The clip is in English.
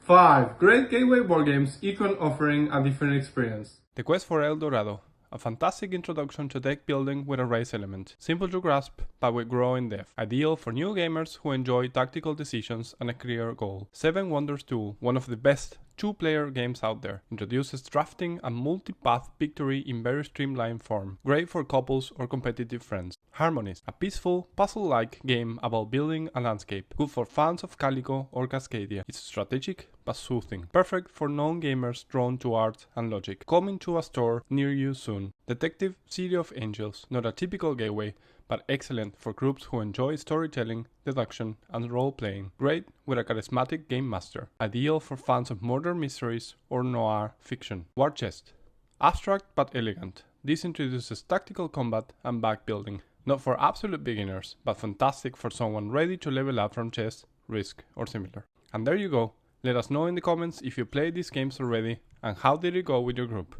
5 great gateway board games, each one offering a different experience. The Quest for El Dorado, a fantastic introduction to deck building with a race element. Simple to grasp, but with growing depth. Ideal for new gamers who enjoy tactical decisions and a clear goal. Seven Wonders Duel, one of the best two-player games out there. Introduces drafting and multi-path victory in very streamlined form. Great for couples or competitive friends. Harmonies, a peaceful, puzzle-like game about building a landscape. Good for fans of Calico or Cascadia. It's strategic but soothing. Perfect for non-gamers drawn to art and logic. Coming to a store near you soon. Detective City of Angels, not a typical gateway, but excellent for groups who enjoy storytelling, deduction, and role-playing. Great with a charismatic game master. Ideal for fans of murder mysteries or noir fiction. War Chest. Abstract but elegant. This introduces tactical combat and back building. Not for absolute beginners, but fantastic for someone ready to level up from chess, Risk, or similar. And there you go. Let us know in the comments if you played these games already and how did it go with your group.